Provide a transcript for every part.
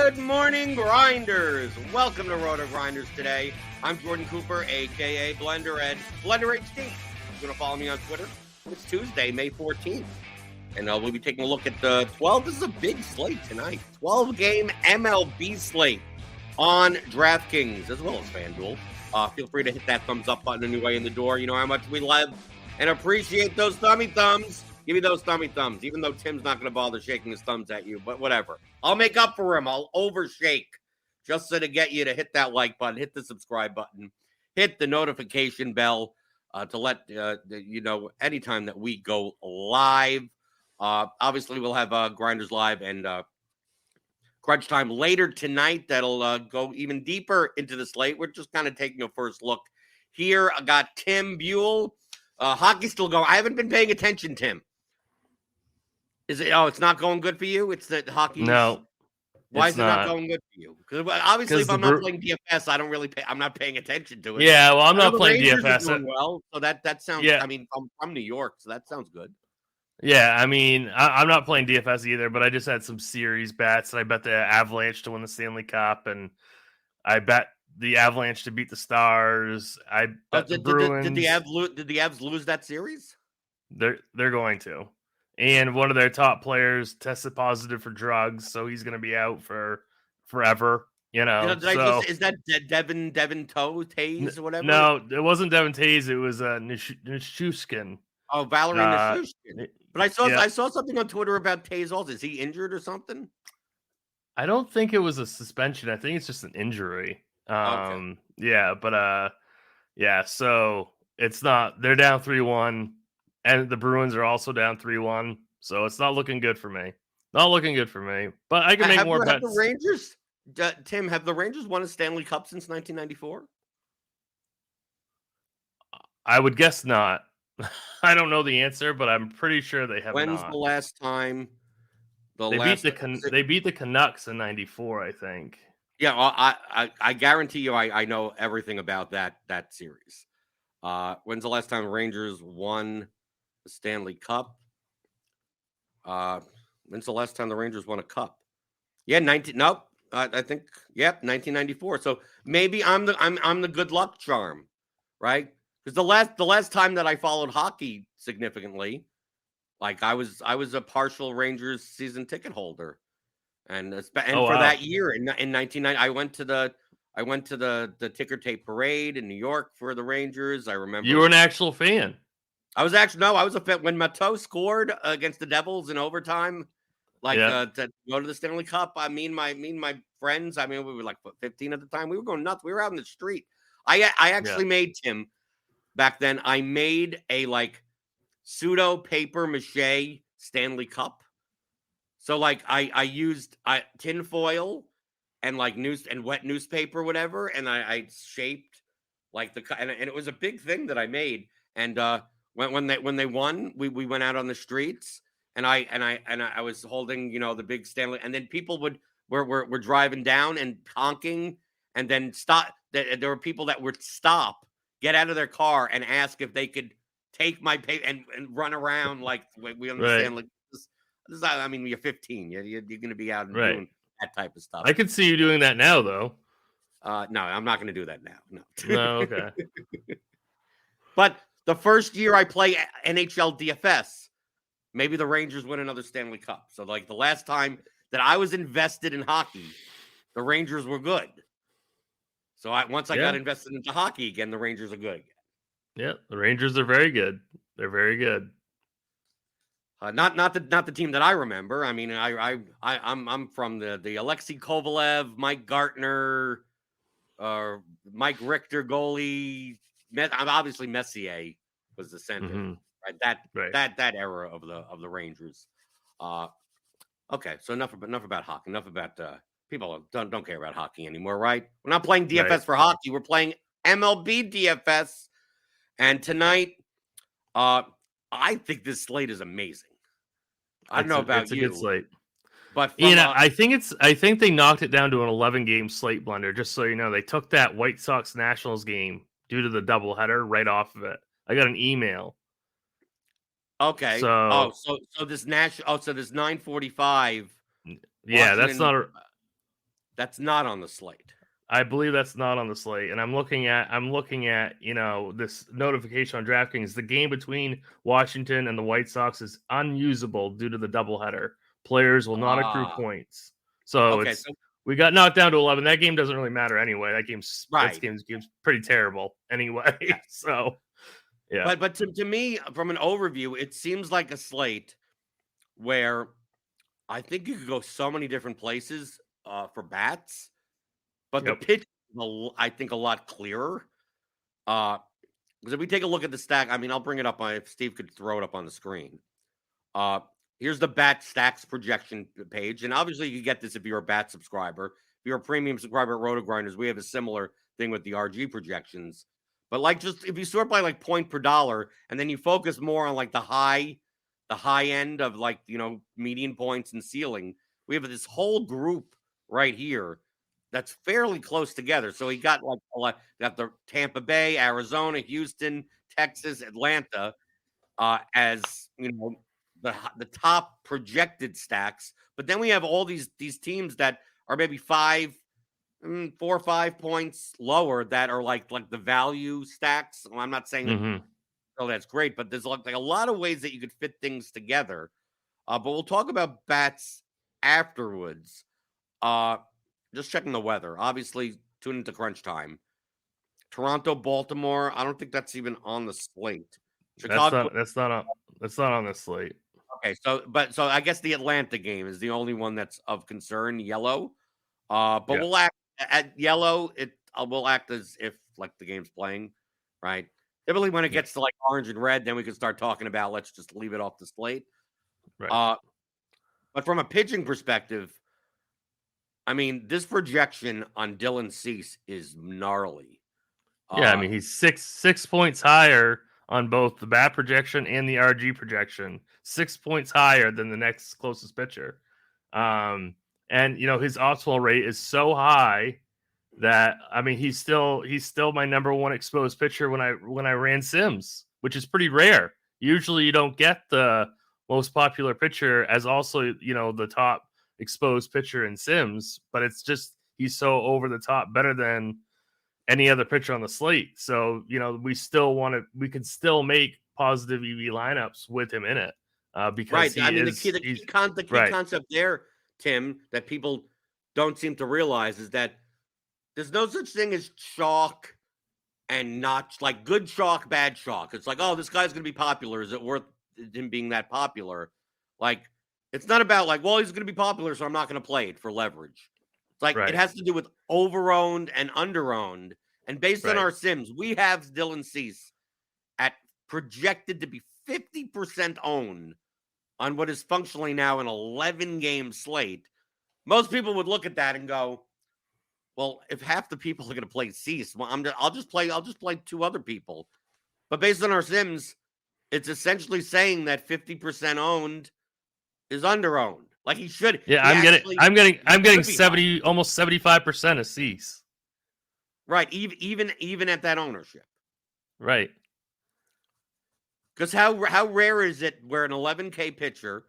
Good morning, grinders. Welcome to RotoGrinders Today. I'm Jordan Cooper, a.k.a. BlenderHD. BlenderHD. You're going to follow me on Twitter. It's Tuesday, May 14th. And we'll be taking a look at the 12. This is a big slate tonight. 12-game MLB slate on DraftKings as well as FanDuel. Feel free to hit that thumbs up button on your way in the door. You know how much we love and appreciate those thummy thumbs. Give me those thummy thumbs, even though Tim's not going to bother shaking his thumbs at you, but whatever. I'll make up for him. I'll overshake just so to get you to hit that like button, hit the subscribe button, hit the notification bell to let you know anytime that we go live. Obviously, we'll have Grinders Live and Crunch Time later tonight. That'll go even deeper into the slate. We're just kind of taking a first look here. I got Tim Buell. Hockey's still going. I haven't been paying attention, Tim. Is it? Oh, it's not going good for you? It's the hockey? No. Why is it not going good for you? Because obviously, if I'm not playing DFS, I don't really pay. I'm not paying attention to it. Yeah, well, I'm not playing DFS. Well, so that sounds. Yeah. I mean, I'm from New York, so that sounds good. Yeah, I mean, I'm not playing DFS either, but I just had some series bets, and I bet the Avalanche to win the Stanley Cup, and I bet the Avalanche to beat the Stars. I bet the Bruins. Did the Avs lose that series? They're going to. And one of their top players tested positive for drugs, so he's going to be out for forever. You know, is that Devin Taze or whatever? No, it wasn't Devin Taze. It was Nichushkin. Oh, Valerie Nichushkin. But I saw something on Twitter about Taze also. Is he injured or something? I don't think it was a suspension. I think it's just an injury. Okay. Yeah, but so it's not. They're down 3-1. And the Bruins are also down 3-1, so it's not looking good for me. Not looking good for me. But I can make more bets. Have the Rangers, Tim, have the Rangers won a Stanley Cup since 1994? I would guess not. I don't know the answer, but I'm pretty sure they have not. When's the last time? They beat the Canucks in 94, I think. Yeah, well, I guarantee you I know everything about that series. When's the last time Rangers won the Stanley Cup? When's the last time the Rangers won a cup? Yeah, I think 1994. So maybe I'm the good luck charm, right? Because the last time that I followed hockey significantly, like I was a partial Rangers season ticket holder, and that year in 1990, I went to the ticker tape parade in New York for the Rangers. I remember you were an actual fan. I was a fan when Matteau scored against the Devils in overtime, to go to the Stanley Cup. I mean, my friends. I mean, we were like 15 at the time. We were going nuts. We were out in the street. I actually made, Tim, back then. I made a pseudo paper mache Stanley Cup. So I used tinfoil and wet newspaper, whatever, and I shaped and it was a big thing that I made. And when they won, we went out on the streets, and I was holding the big Stanley, and then people were driving down and honking, and then stop. There were people that would stop, get out of their car, and ask if they could take my paper and run around like we understand. Right. This, I mean, you're 15. You're going to be out and doing that type of stuff. I could see you doing that now, though. No, I'm not going to do that now. No, okay. But the first year I play NHL DFS, maybe the Rangers win another Stanley Cup. So, the last time that I was invested in hockey, the Rangers were good. So once I got invested into hockey again, the Rangers are good again. Yeah, the Rangers are very good. They're very good. Not the team that I remember. I mean, I'm from the Alexei Kovalev, Mike Gartner, Mike Richter goalie. Obviously Messier was the center, right? That era of the Rangers. Okay, so enough about hockey. Enough about people don't care about hockey anymore, right? We're not playing DFS for hockey. We're playing MLB DFS, and tonight, I think this slate is amazing. I don't know about you. It's a good slate. But I think they knocked it down to an 11-game slate, Blender. Just so you know, they took that White Sox Nationals game due to the doubleheader right off of it. I got an email. Okay. So So this so this 9:45 yeah, Washington, that's not on the slate. I believe that's not on the slate. And I'm looking at, this notification on DraftKings. The game between Washington and the White Sox is unusable due to the doubleheader. Players will not accrue Ah, points. So okay. So we got knocked down to 11. That game doesn't really matter anyway. That right. game's pretty terrible anyway. Yeah. So yeah. But to me, from an overview, it seems like a slate where I think you could go so many different places for bats, but the Yep. pitch, I think, a lot clearer. Because if we take a look at the stack, I mean, I'll bring it up if Steve could throw it up on the screen. Here's the bat stacks projection page, and obviously you get this if you're a bat subscriber. If you're a premium subscriber at RotoGrinders, we have a similar thing with the RG projections. But like, just if you sort by like point per dollar, and then you focus more on like the high end of like median points and ceiling, we have this whole group right here that's fairly close together. So he got like got the Tampa Bay, Arizona, Houston, Texas, Atlanta as the top projected stacks. But then we have all these teams that are maybe 4 or 5 points lower that are like the value stacks. Well, I'm not saying that that's great, but there's like a lot of ways that you could fit things together. But we'll talk about bats afterwards. Just checking the weather. Obviously, tune into crunch time. Toronto, Baltimore. I don't think that's even on the slate. Chicago. That's not on the slate. Okay, so I guess the Atlanta game is the only one that's of concern. Yellow. But Yeah. we'll act at yellow. We'll act as if like the game's playing, right? Typically, when it gets to like orange and red, then we can start talking about let's just leave it off the slate. Right. But from a pitching perspective, I mean, this projection on Dylan Cease is gnarly. Yeah, I mean he's 6 points higher on both the bat projection and the RG projection. 6 points higher than the next closest pitcher. And his optimal rate is so high that I mean he's still my number one exposed pitcher when I ran Sims, which is pretty rare. Usually you don't get the most popular pitcher as also, the top exposed pitcher in Sims, but it's just he's so over the top better than any other pitcher on the slate. So, we can still make positive EV lineups with him in it. Because right. I mean, the key concept there, Tim, that people don't seem to realize is that there's no such thing as chalk and not like good chalk, bad chalk. It's like, oh, this guy's going to be popular. Is it worth him being that popular? Like, it's not about like, well, he's going to be popular, so I'm not going to play it for leverage. It's like it has to do with over-owned and under-owned. And based on our Sims, we have Dylan Cease at projected to be 50% owned on what is functionally now an 11-game slate. Most people would look at that and go, well, if half the people are going to play Cease, well, I'll just play 2 other people. But based on our Sims, it's essentially saying that 50% owned is under-owned. Like he should. Yeah, I'm getting 70, almost 75% of Cease. Right, even at that ownership. Right. Because how rare is it where an 11K pitcher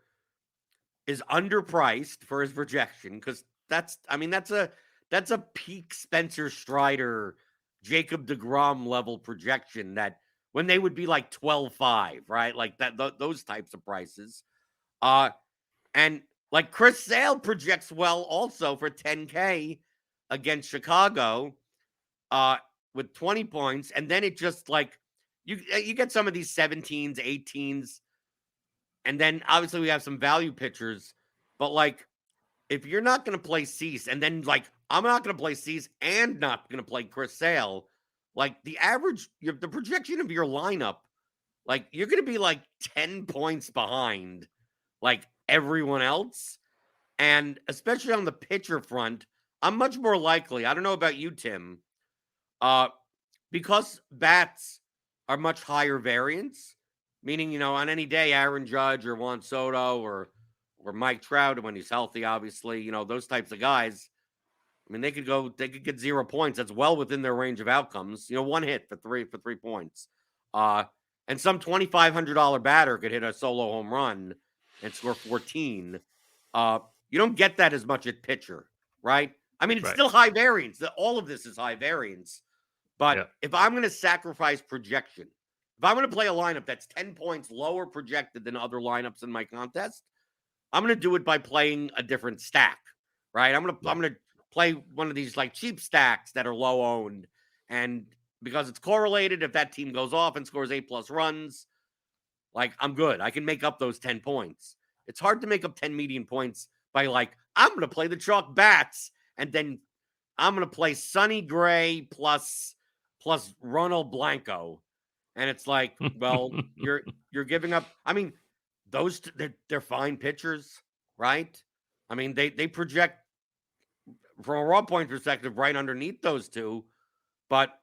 is underpriced for his projection? Because that's a peak Spencer Strider, Jacob deGrom level projection that when they would be like 12.5, right? Like that those types of prices. And like Chris Sale projects well also for 10K against Chicago with 20 points. And then it just like you get some of these 17s, 18s. And then obviously we have some value pitchers. But like if you're not going to play Cease and then like I'm not going to play Cease and not going to play Chris Sale, like the projection of your lineup, like you're going to be like 10 points behind like everyone else. And especially on the pitcher front, I'm much more likely, I don't know about you, Tim, because bats are much higher variance, meaning, on any day, Aaron Judge or Juan Soto or Mike Trout when he's healthy, obviously, those types of guys, I mean, they could get 0 points. That's well within their range of outcomes. 1 hit for 3 points. and some $2,500 batter could hit a solo home run and score 14. You don't get that as much at pitcher, right? I mean, it's still high variance. All of this is high variance. But if I'm going to sacrifice projection, if I'm going to play a lineup that's 10 points lower projected than other lineups in my contest, I'm going to do it by playing a different stack, right? I'm going to play one of these like cheap stacks that are low owned, and because it's correlated, if that team goes off and scores 8+ runs, like I'm good. I can make up those 10 points. It's hard to make up 10 median points by like, I'm going to play the chalk bats, and then I'm going to play Sonny Gray plus Ronald Blanco. And it's like, well, you're giving up. I mean, those they're fine pitchers, right? I mean, they project from a raw point perspective right underneath those two, but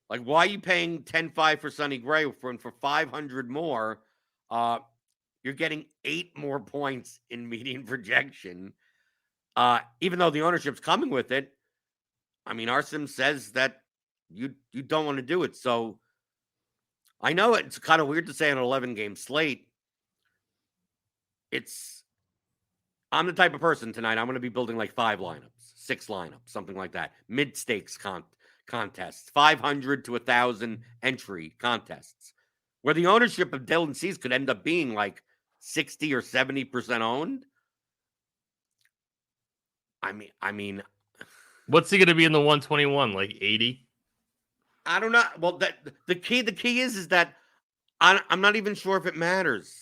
like, why are you paying 10.5 for Sonny Gray for 500 more? You're getting 8 more points in median projection, even though the ownership's coming with it. I mean, RSIM says that you don't want to do it, so. I know it's kind of weird to say on an 11-game slate. I'm the type of person tonight, I'm going to be building like 5 lineups, 6 lineups, something like that. Mid-stakes contests, 500 to 1,000 entry contests, where the ownership of Dylan Cease could end up being like 60 or 70% owned. I mean, what's he going to be in the 121? Like 80? I don't know. Well, the key is that I'm not even sure if it matters.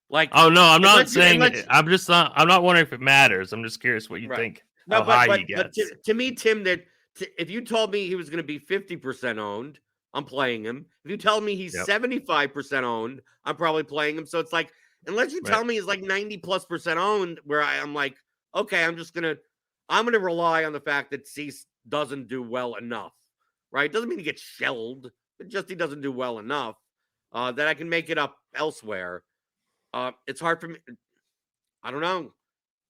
Like, oh no, I'm not saying. I'm not wondering if it matters. I'm just curious what you think. No, high he gets. But to me, Tim, if you told me he was going to be 50% owned, I'm playing him. If you tell me he's 75% owned, I'm probably playing him. So it's like, unless you tell me he's like 90+% owned, where I'm like, okay, I'm going to rely on the fact that Cease doesn't do well enough. Right? Doesn't mean he gets shelled, but just he doesn't do well enough that I can make it up elsewhere. It's hard for me. I don't know.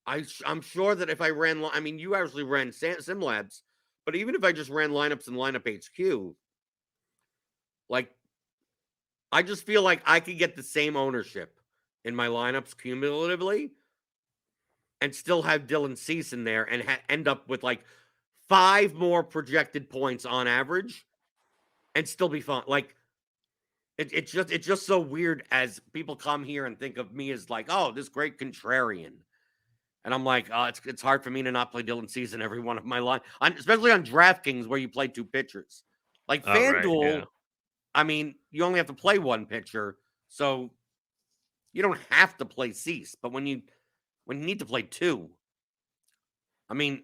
I'm sure that if I ran, I mean, you actually ran SimLabs, but even if I just ran lineups in Lineup HQ, like, I just feel like I could get the same ownership in my lineups cumulatively and still have Dylan Cease in there and end up with like 5 more projected points on average and still be fun. Like, it's just so weird as people come here and think of me as like, oh, this great contrarian. And I'm like, oh, it's hard for me to not play Dylan Cease in every one of my line, especially on DraftKings where you play 2 pitchers. Like FanDuel, I mean, you only have to play 1 pitcher, so you don't have to play Cease. But when you need to play 2, I mean,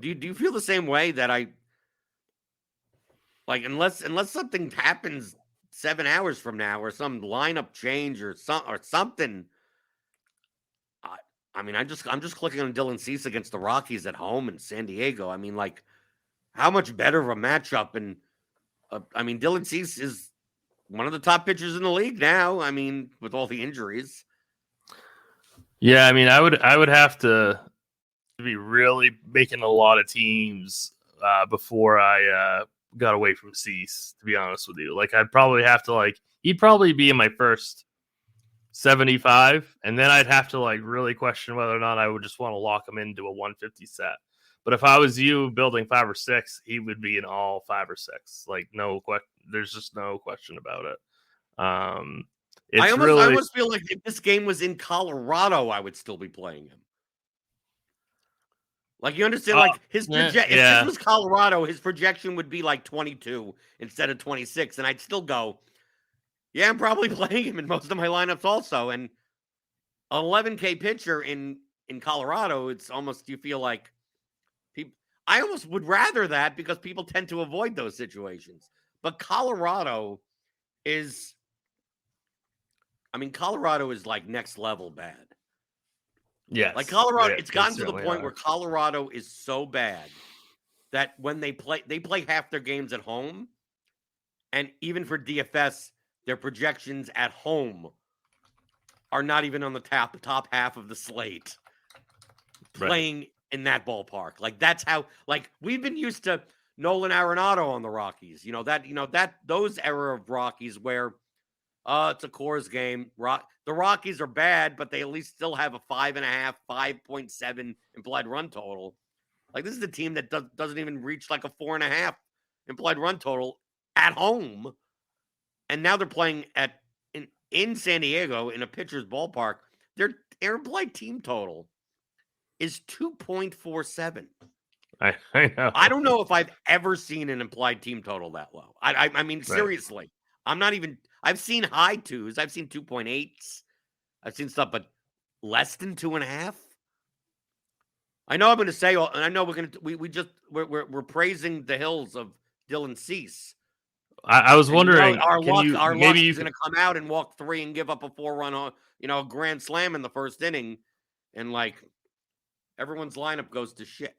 do you feel the same way that I like? Unless something happens 7 hours from now, or some lineup change, or something. I mean, I'm just clicking on Dylan Cease against the Rockies at home in San Diego. I mean, like, how much better of a matchup? And I mean, Dylan Cease is one of the top pitchers in the league now. I mean, with all the injuries. Yeah, I mean, I would have to be really making a lot of teams before I got away from Cease, to be honest with you. Like, I'd probably have to, like, he'd probably be in my first 75, and then I'd have to like really question whether or not I would just want to lock him into a 150 set. But if I was you building 5 or 6, he would be in all 5 or 6. Like, no question. There's just no question about it. I almost feel like if this game was in Colorado, I would still be playing him. Like, you understand, like, his if this was Colorado, his projection would be like 22 instead of 26, and I'd still go, yeah, I'm probably playing him in most of my lineups also. And an 11K pitcher in Colorado, it's almost, you feel like I almost would rather that, because people tend to avoid those situations. But Colorado is like next level bad. Yeah. Like Colorado, it's gotten to the point where Colorado is so bad that when they play half their games at home. And even for DFS, their projections at home are not even on the top half of the slate, playing in that ballpark. Like, that's how, like, we've been used to Nolan Arenado on the Rockies. Those era of Rockies where It's a Coors game. The Rockies are bad, but they at least still have a 5.5, 5.7 implied run total. Like, this is a team that doesn't even reach like a 4.5 implied run total at home. And now they're playing in San Diego in a pitcher's ballpark. Their implied team total is 2.47. I know. I don't know if I've ever seen an implied team total that low. I mean, seriously. Right. I've seen high twos. I've seen 2.8s. I've seen stuff, but less than 2.5. I know I'm going to say, and I know we're praising the hills of Dylan Cease. I was wondering, our luck is going to come out and walk 3 and give up a 4-run, a grand slam in the first inning, and like everyone's lineup goes to shit.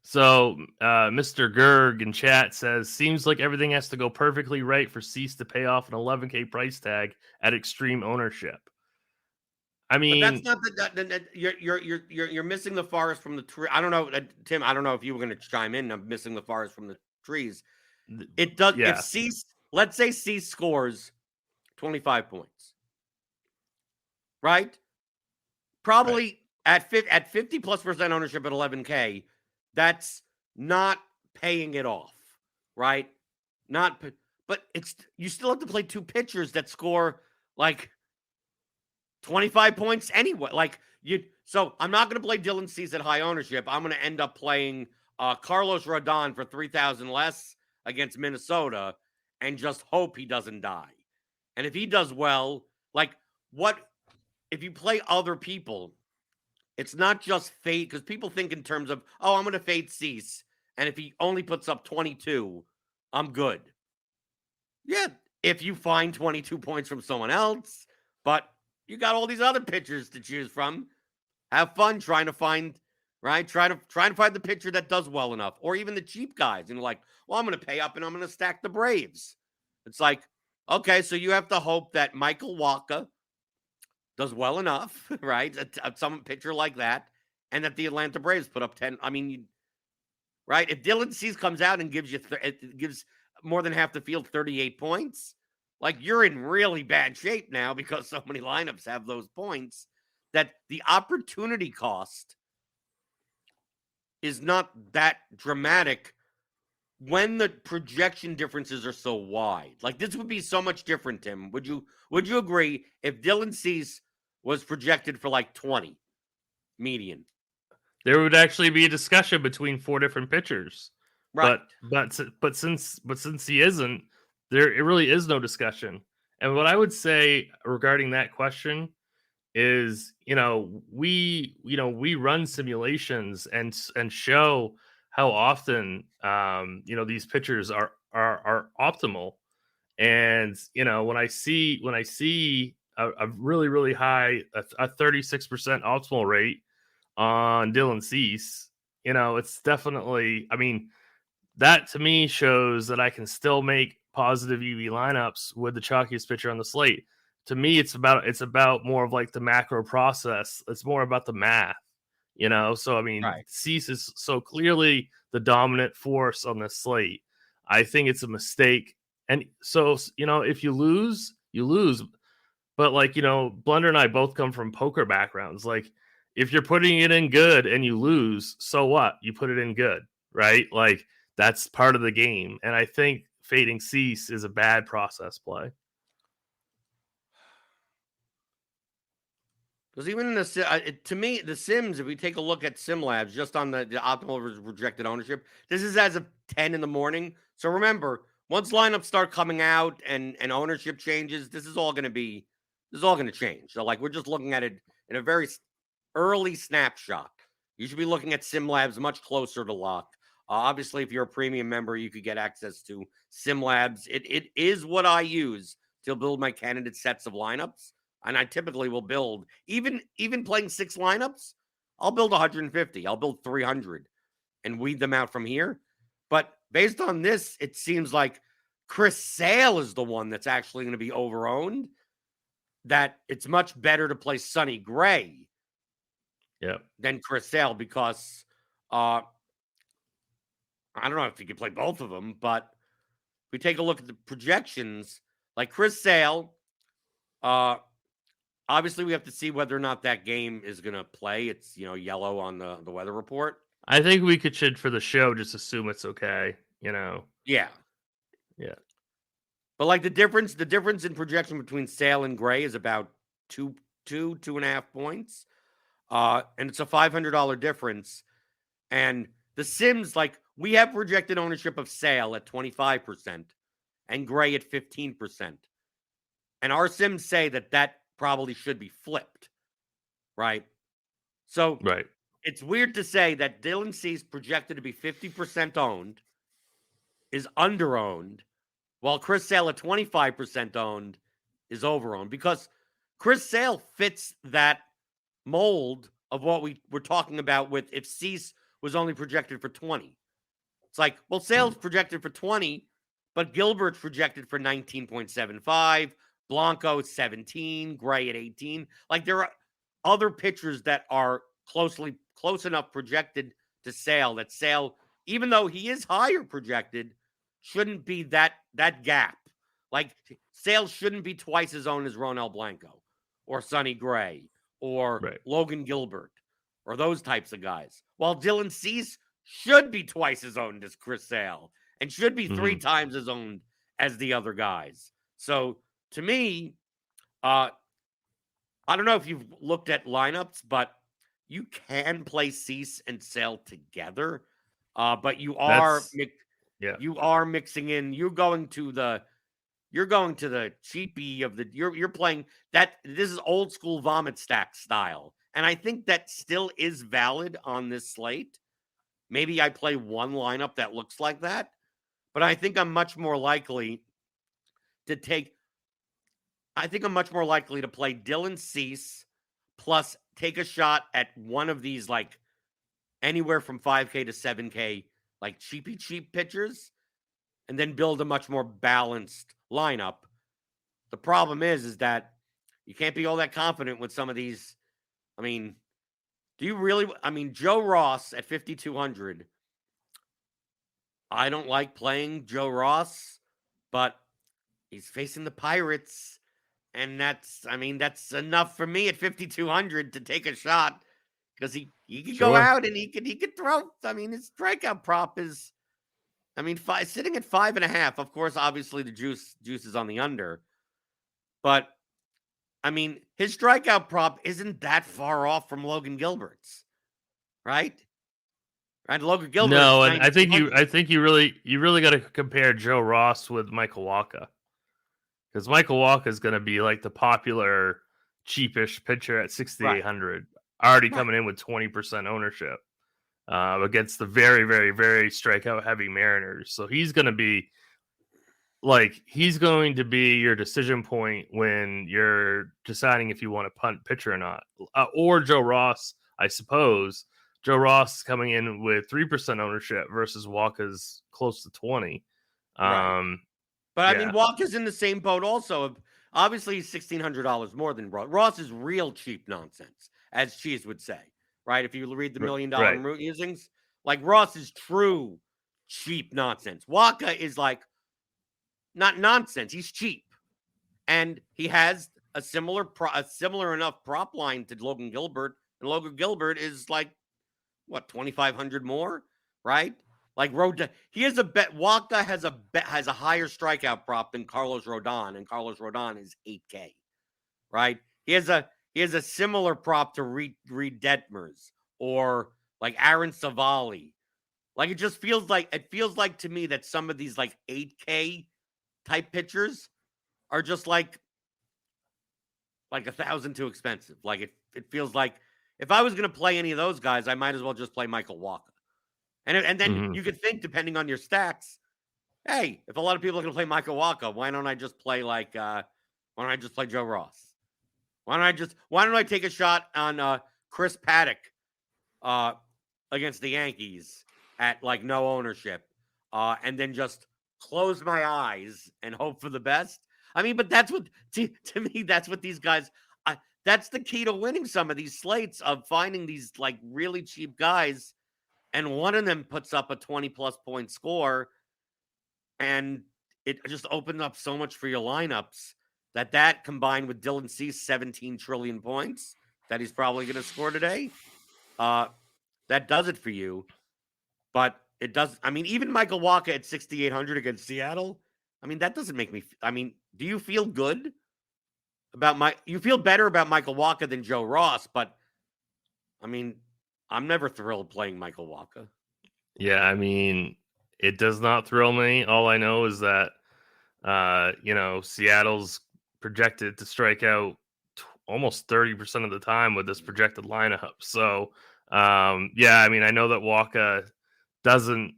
So, Mr. Gerg in chat says, seems like everything has to go perfectly right for Cease to pay off an $11K price tag at extreme ownership. I mean, but that's not you're missing the forest from the tree. I don't know, Tim. I don't know if you were going to chime in. I'm missing the forest from the trees. It does. Yeah. If Cease, let's say Cease scores 25 points, right? Probably right. at 50+% ownership at 11K. That's not paying it off, right? But you still have to play 2 pitchers that score like 25 points anyway. So I'm not going to play Dylan Cease at high ownership. I'm going to end up playing Carlos Rodon for 3,000 less against Minnesota and just hope he doesn't die. And if he does well, if you play other people, it's not just fate, because people think in terms of, I'm going to fade Cease, and if he only puts up 22, I'm good. Yeah, if you find 22 points from someone else, but you got all these other pitchers to choose from. Have fun trying to find, right? Try to find the pitcher that does well enough, or even the cheap guys. And like, well, I'm going to pay up and I'm going to stack the Braves. It's like, okay, so you have to hope that Michael Wacha does well enough, right? Some pitcher like that, and that the Atlanta Braves put up 10. I mean, right? If Dylan Cease comes out and gives gives more than half the field 38 points, like, you're in really bad shape now, because so many lineups have those points, that the opportunity cost is not that dramatic when the projection differences are so wide. Like, this would be so much different, Tim. Would you agree if Dylan Cease was projected for like 20 median? There would actually be a discussion between 4 different pitchers. Right. But since he isn't, it really is no discussion. And what I would say regarding that question is, we run simulations and show how often these pitchers are optimal. And when I see a really, really high, a 36% optimal rate on Dylan Cease, it's definitely, I mean, that to me shows that I can still make positive EV lineups with the chalkiest pitcher on the slate. To me, it's about more of like the macro process. It's more about the math, So I mean, right. Cease is so clearly the dominant force on this slate. I think it's a mistake, and so if you lose, you lose. But Blender and I both come from poker backgrounds. Like, if you're putting it in good and you lose, so what? You put it in good, right? Like, that's part of the game. And I think fading Cease is a bad process play. Because even in to me, the Sims, if we take a look at SimLabs, just on the optimal rejected ownership, this is as of 10 in the morning. So remember, once lineups start coming out and ownership changes, this is all going to change. So we're just looking at it in a very early snapshot. You should be looking at SimLabs much closer to lock. Obviously, if you're a premium member, you could get access to SimLabs. It is what I use to build my candidate sets of lineups. And I typically will build, even playing 6 lineups, I'll build 150. I'll build 300 and weed them out from here. But based on this, it seems like Chris Sale is the one that's actually going to be overowned, that it's much better to play Sonny Gray than Chris Sale, because I don't know if you can play both of them, but if we take a look at the projections, like Chris Sale Obviously, we have to see whether or not that game is going to play. It's, yellow on the weather report. I think we should for the show just assume it's okay. Yeah. Yeah. But like the difference in projection between Sale and Gray is about 2.5 points. And it's a $500 difference. And the Sims, like, we have projected ownership of Sale at 25% and Gray at 15%. And our Sims say that probably should be flipped, right? So Right. it's weird to say that Dylan Cease projected to be 50% owned is under-owned, while Chris Sale at 25% owned is over-owned, because Chris Sale fits that mold of what we were talking about with if Cease was only projected for 20. It's like, well, Sale's projected for 20, but Gilbert's projected for 19.75, Blanco 17, Gray at 18. Like, there are other pitchers that are close enough projected to Sale that Sale, even though he is higher projected, shouldn't be that gap. Like, Sale shouldn't be twice as owned as Ronel Blanco or Sonny Gray or Right. Logan Gilbert or those types of guys. While Dylan Cease should be twice as owned as Chris Sale and should be 3 times as owned as the other guys. So to me, I don't know if you've looked at lineups, but you can play Cease and Sale together. But you are mixing in. You're going to the cheapie of the. You're playing that. This is old school vomit stack style, and I think that still is valid on this slate. Maybe I play one lineup that looks like that, but I think I'm much more likely to play Dylan Cease plus take a shot at one of these, like, anywhere from 5K to 7K, like cheap pitchers, and then build a much more balanced lineup. The problem is that you can't be all that confident with some of these. I mean, Joe Ross at 5,200. I don't like playing Joe Ross, but he's facing the Pirates, and that's enough for me at 5,200 to take a shot, because he could go out and he could throw. I mean, his strikeout prop is, sitting at 5.5. Of course, obviously the juice is on the under, but his strikeout prop isn't that far off from Logan Gilbert's, right? Right, Logan Gilbert. No, and I think you really got to compare Joe Ross with Michael Wacha, because Michael Wacha is going to be like the popular cheapish pitcher at 6,800, already coming in with 20% ownership against the very, very, very strikeout heavy Mariners. So he's going to be your decision point when you're deciding if you want to punt pitcher or not. Or Joe Ross, I suppose. Joe Ross is coming in with 3% ownership versus Wacha's close to 20. But Wacha's in the same boat also. Obviously, he's $1,600 more than Ross. Ross is real cheap nonsense, as Cheese would say, right? If you read the $1 Million Musings, like, Ross is true cheap nonsense. Wacha is like not nonsense. He's cheap, and he has a similar enough prop line to Logan Gilbert, and Logan Gilbert is like, what, 2,500 more, right? Like, he has a bet. Wacha has a higher strikeout prop than Carlos Rodon, and Carlos Rodon is 8K, right? He has a similar prop to Reed Detmers or like Aaron Savali. Like, it feels like to me that some of these, like, 8K type pitchers are just like 1,000 too expensive. Like, it feels like if I was going to play any of those guys, I might as well just play Michael Wacha. And then you could think, depending on your stacks, hey, if a lot of people are going to play Michael Wacha, why don't I just play Joe Ross? Why don't I take a shot on Chris Paddock against the Yankees at, like, no ownership, and then just close my eyes and hope for the best? But that's what, to me, that's what these guys, that's the key to winning some of these slates, of finding these, like, really cheap guys, and one of them puts up a 20-plus point score, and it just opens up so much for your lineups that combined with Dylan Cease 17 trillion points that he's probably going to score today, that does it for you. But it does. I mean, even Michael Wacha at 6,800 against Seattle. I mean, that doesn't make me. I mean, do you feel good about you feel better about Michael Wacha than Joe Ross? But I mean, I'm never thrilled playing Michael Wacha. Yeah, I mean, it does not thrill me. All I know is that, Seattle's projected to strike out almost 30% of the time with this projected lineup. So, yeah, I mean, I know that Wacha doesn't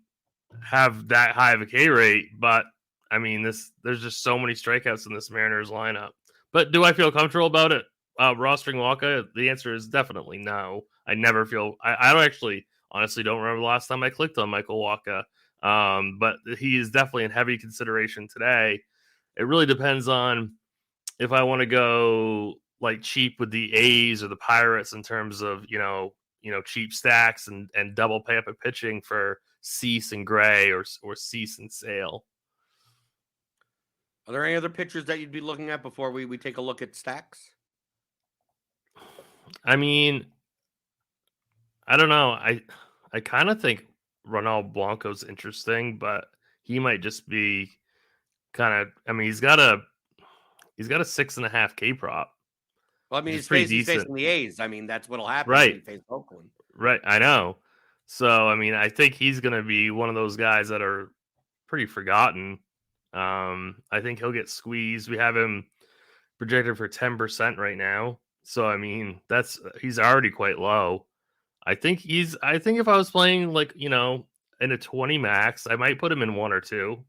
have that high of a K rate, but I mean, there's just so many strikeouts in this Mariners lineup. But do I feel comfortable about it? Rostering Wacha? The answer is definitely no. I never feel. I don't actually, honestly, don't remember the last time I clicked on Michael Wacha. But he is definitely in heavy consideration today. It really depends on if I want to go like cheap with the A's or the Pirates in terms of cheap stacks and double pay up at pitching for Cease and Gray or Cease and Sale. Are there any other pitchers that you'd be looking at before we take a look at stacks? I mean, I don't know. I kind of think Ronald Blanco's interesting, but he might just be kind of. I mean, he's got a 6.5 K prop. Well, I mean, he's facing the A's. I mean, that's what'll happen when he faces Oakland. Right, I know. So, I mean, I think he's going to be one of those guys that are pretty forgotten. I think he'll get squeezed. We have him projected for 10% right now. So, I mean, he's already quite low. I think if I was playing like, in a 20 max, I might put him in 1 or 2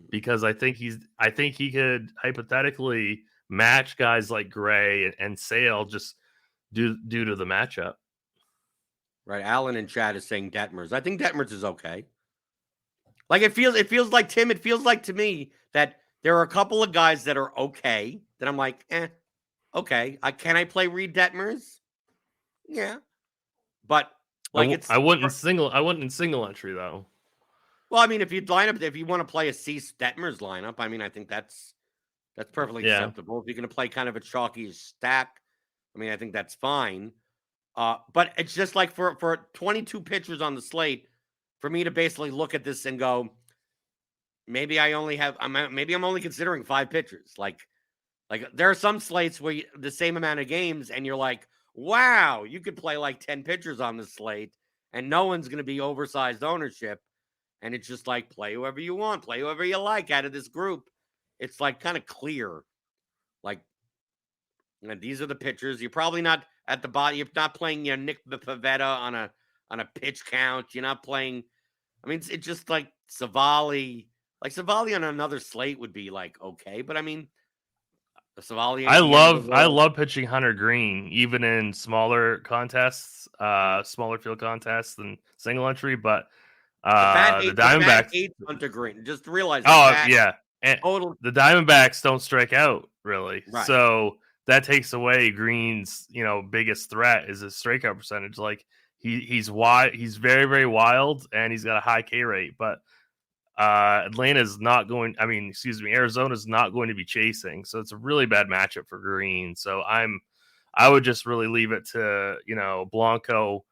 because I think he could hypothetically match guys like Gray and Sale just due to the matchup. Right. Alan in chat is saying Detmers. I think Detmers is okay. Like it feels like Tim. It feels like to me that there are a couple of guys that are okay that I'm like, okay. Can I play Reed Detmers? Yeah, but like I wouldn't in single entry though. Well, I mean, if you want to play a Cease Detmers lineup, I mean, I think that's perfectly acceptable. If you're going to play kind of a chalky stack, I mean, I think that's fine. But it's just like for 22 pitchers on the slate, for me to basically look at this and go, maybe I'm only considering 5 pitchers. Like there are some slates where the same amount of games, and you're like, wow, you could play like 10 pitchers on the slate, and no one's going to be oversized ownership. And it's just like, play whoever you want, play whoever you like out of this group. It's like kind of clear. Like, these are the pitchers. You're probably not at the bottom. You're not playing Nick Pivetta on a pitch count. You're not playing. I mean, it's just like Savali. Like Savali on another slate would be like okay, but I mean, Savali. I love pitching Hunter Green even in smaller contests, smaller field contests than single entry, but. The Diamondbacks hates Hunter Green. Just realize. Yeah, and the Diamondbacks don't strike out really, right. So that takes away Green's biggest threat is his strikeout percentage. Like he's very very wild and he's got a high K rate, but Arizona's not going to be chasing, so it's a really bad matchup for Green. So I would just really leave it to Blanco.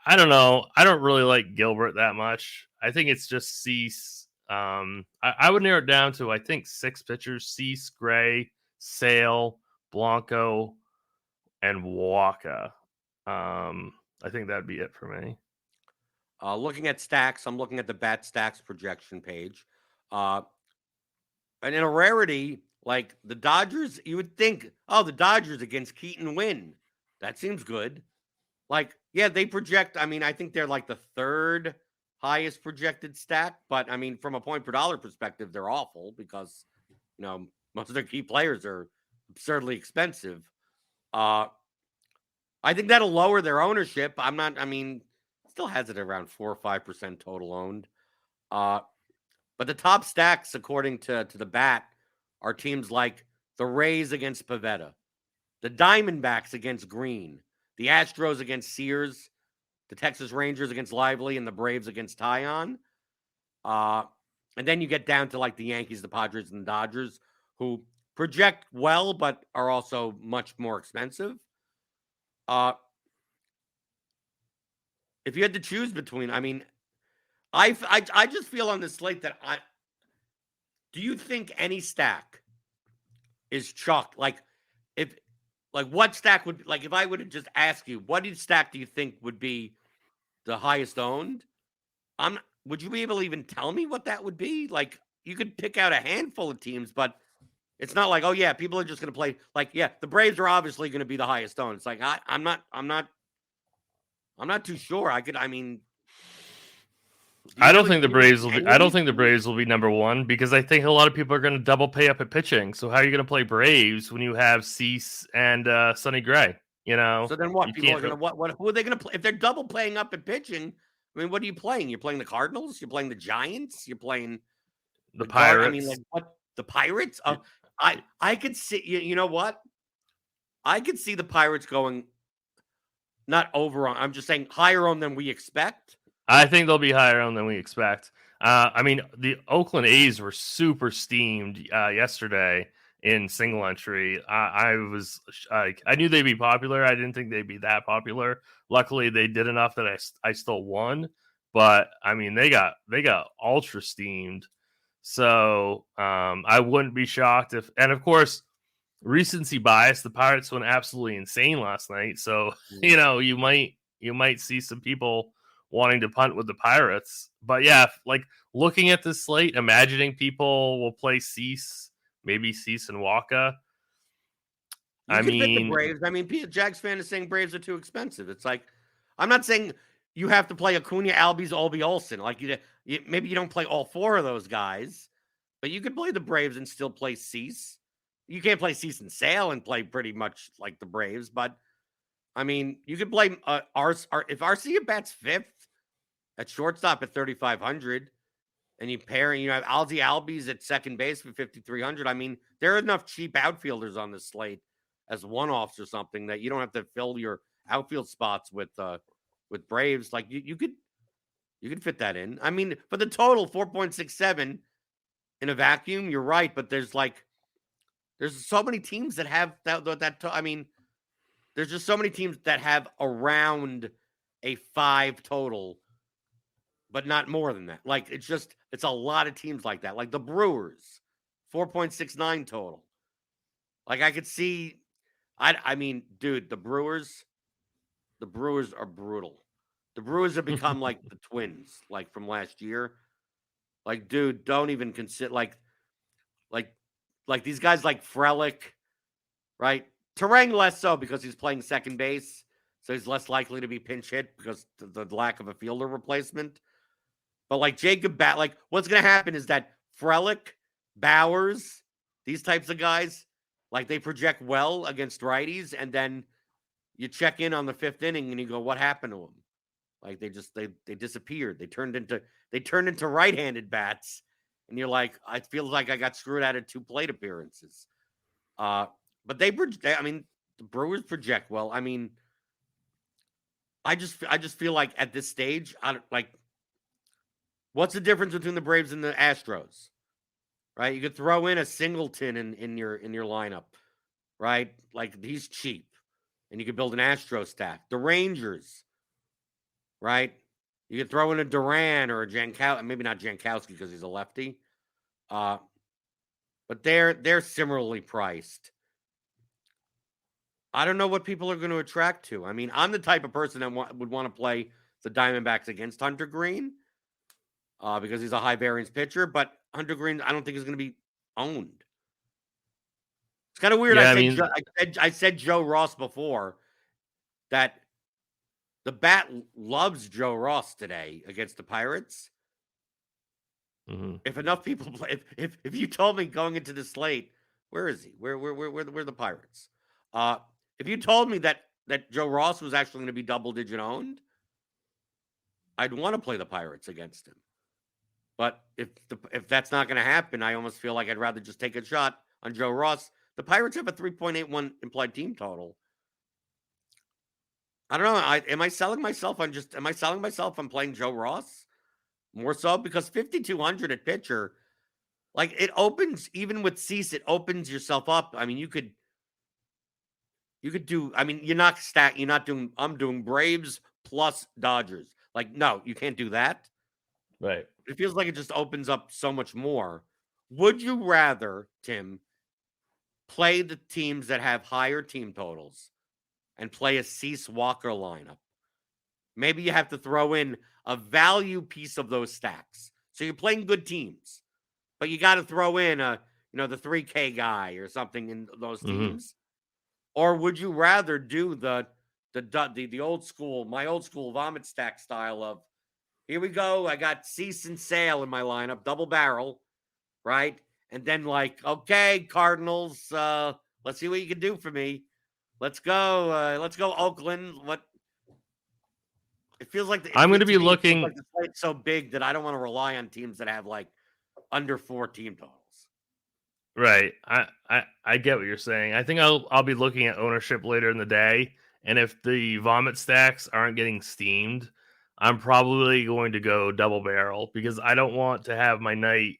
I don't know. I don't really like Gilbert that much. I think it's just Cease. I would narrow it down to, I think, 6 pitchers: Cease, Gray, Sale, Blanco, and Wacha. I think that'd be it for me. Looking at stacks, I'm looking at the bat stacks projection page. And in a rarity, like the Dodgers, you would think, the Dodgers against Keaton win. That seems good. Like, yeah, they project. I mean, I think they're like the 3rd highest projected stack. But I mean, from a point per dollar perspective, they're awful because, most of their key players are absurdly expensive. I think that'll lower their ownership. Still has it around 4 or 5% total owned. But the top stacks, according to the bat, are teams like the Rays against Pivetta, the Diamondbacks against Green, the Astros against Sears, the Texas Rangers against Lively, and the Braves against Tyon. And then you get down to like the Yankees, the Padres, and the Dodgers, who project well, but are also much more expensive. If you had to choose between, I mean, I just feel on this slate that do you think any stack is chalk? Like, what stack would, like, if I would have just asked you, what stack do you think would be the highest owned? Would you be able to even tell me what that would be? Like, you could pick out a handful of teams, but it's not like, oh yeah, people are just going to play. Like, yeah, the Braves are obviously going to be the highest owned. It's like I'm not too sure. I mean, I don't think the Braves will be. I don't think the teams? Braves will be number one because I think a lot of people are going to double pay up at pitching. So how are you going to play Braves when you have Cease and Sonny Gray? You know. So then what? You People are can't. going to Who are they going to play if they're double playing up at pitching? I mean, what are you playing? You're playing the Cardinals. You're playing the Giants. You're playing The Pirates. I mean, like what? The Pirates? I could see. You know what? I could see the Pirates going not over on. I'm just saying higher on than we expect. I think they'll be higher on than we expect. I mean, the Oakland A's were super steamed yesterday in single entry. I was like, I knew they'd be popular. I didn't think they'd be that popular. Luckily, they did enough that I still won. But I mean, they got ultra steamed. So I wouldn't be shocked if, and of course, recency bias. The Pirates went absolutely insane last night. So you might see some people wanting to punt with the Pirates. But yeah, like looking at this slate, imagining people will play Cease, maybe Cease and Waka. Fit the Braves. I mean, Jags fan is saying Braves are too expensive. It's like, I'm not saying you have to play Acuna, Albies, Olby, Olsen. Like maybe you don't play all four of those guys, but you could play the Braves and still play Cease. You can't play Cease and Sale and play pretty much like the Braves, but I mean, you could play if Arcia bats fifth at shortstop at 3,500, and you pair, have Alzi Albies at second base for 5,300. I mean, there are enough cheap outfielders on the slate as one-offs or something that you don't have to fill your outfield spots with Braves. Like you could fit that in. I mean, for the total 4.67 in a vacuum, you're right, but there's so many teams that have that. I mean, there's just so many teams that have around a 5 total, but not more than that. Like, it's a lot of teams like that. Like the Brewers, 4.69 total. Like, I could see, I mean, dude, the Brewers are brutal. The Brewers have become like the Twins, like from last year. Like, dude, don't even consider, like these guys like Frelick, right? Terang less so because he's playing second base, so he's less likely to be pinch hit because the lack of a fielder replacement. But like Jacob like what's going to happen is that Frelick, Bowers, these types of guys, like they project well against righties, and then you check in on the 5th inning and you go, what happened to them? Like they disappeared. They turned into right-handed bats, and you're like, I feel like I got screwed out of 2 plate appearances. But I mean, the Brewers project well. I mean, I just feel like at this stage, what's the difference between the Braves and the Astros? Right? You could throw in a Singleton in your lineup, right? Like he's cheap, and you could build an Astro stack. The Rangers, right? You could throw in a Duran or a Jankowski, maybe not Jankowski because he's a lefty. But they're similarly priced. I don't know what people are going to attract to. I mean, I'm the type of person that would want to play the Diamondbacks against Hunter Green because he's a high variance pitcher. But Hunter Green, I don't think is going to be owned. It's kind of weird. Yeah, I said Joe Ross before that the bat loves Joe Ross today against the Pirates. Mm-hmm. If enough people play, if you told me going into the slate, where is he? Where the Pirates? If you told me that Joe Ross was actually going to be double-digit owned, I'd want to play the Pirates against him. But if that's not going to happen, I almost feel like I'd rather just take a shot on Joe Ross. The Pirates have a 3.81 implied team total. I don't know. Am I selling myself on playing Joe Ross? More so because 5,200 at pitcher. Like it opens, even with Cease, it opens yourself up. I mean, you could do, I mean, you're not doing, I'm doing Braves plus Dodgers. Like, no, you can't do that. Right. It feels like it just opens up so much more. Would you rather, Tim, play the teams that have higher team totals and play a Cease Walker lineup? Maybe you have to throw in a value piece of those stacks. So you're playing good teams, but you got to throw in the 3K guy or something in those teams. Or would you rather do the old school, my old school vomit stack style of, here we go, I got Cease and Sale in my lineup, double barrel, right? And then like, okay, Cardinals, let's see what you can do for me. Let's go Oakland. What it feels like I'm going to be looking. Like the slate's so big that I don't want to rely on teams that have like under 4 team totals. Right. I get what you're saying. I think I'll be looking at ownership later in the day, and if the vomit stacks aren't getting steamed, I'm probably going to go double barrel because I don't want to have my night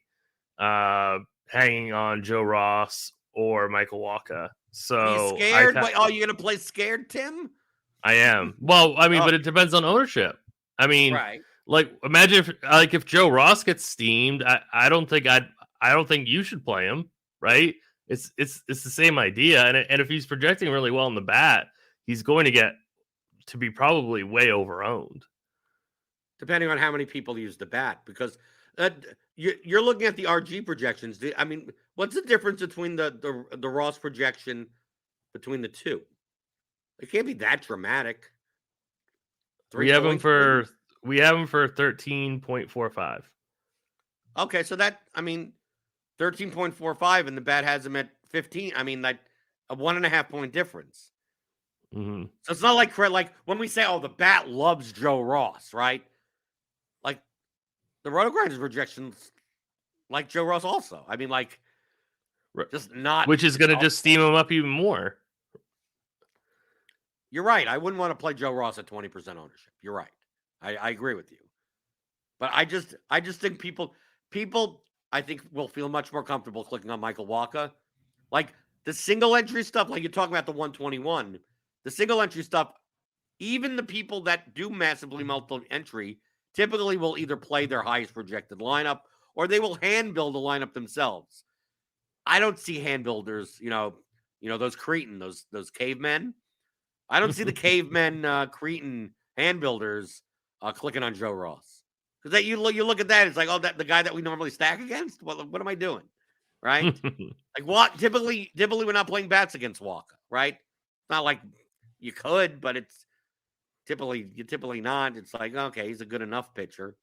hanging on Joe Ross or Michael Walker. So are you scared? Wait, you gonna play scared, Tim? I am. Well, I mean, but it depends on ownership. I mean, right. Like imagine if Joe Ross gets steamed, I don't think you should play him, right? It's the same idea, and if he's projecting really well in the bat, he's going to get to be probably way overowned, depending on how many people use the bat. Because you're looking at the RG projections. I mean, what's the difference between the Ross projection between the two? It can't be that dramatic. We have him for 13.45. Okay, so that, I mean, 13.45, and the bat has him at 15. I mean, like a 1.5 point difference. Mm-hmm. So it's not like when we say, oh, the bat loves Joe Ross, right? Like the RotoGrinders projections like Joe Ross also. I mean, like, just not. Which is going to just steam him up even more. You're right. I wouldn't want to play Joe Ross at 20% ownership. You're right. I agree with you. But I just think people I think will feel much more comfortable clicking on Michael Walker. Like the single entry stuff, like you're talking about the 121, the single entry stuff, even the people that do massively multiple entry typically will either play their highest projected lineup or they will hand build a lineup themselves. I don't see hand builders, those Cretan, those cavemen. I don't see the cavemen Cretan hand builders clicking on Joe Ross. Because that you look at that, it's like, oh, that the guy that we normally stack against. What am I doing, right? Like what? Typically, we're not playing bats against Walker, right? It's not like you could, but it's typically not. It's like, okay, he's a good enough pitcher.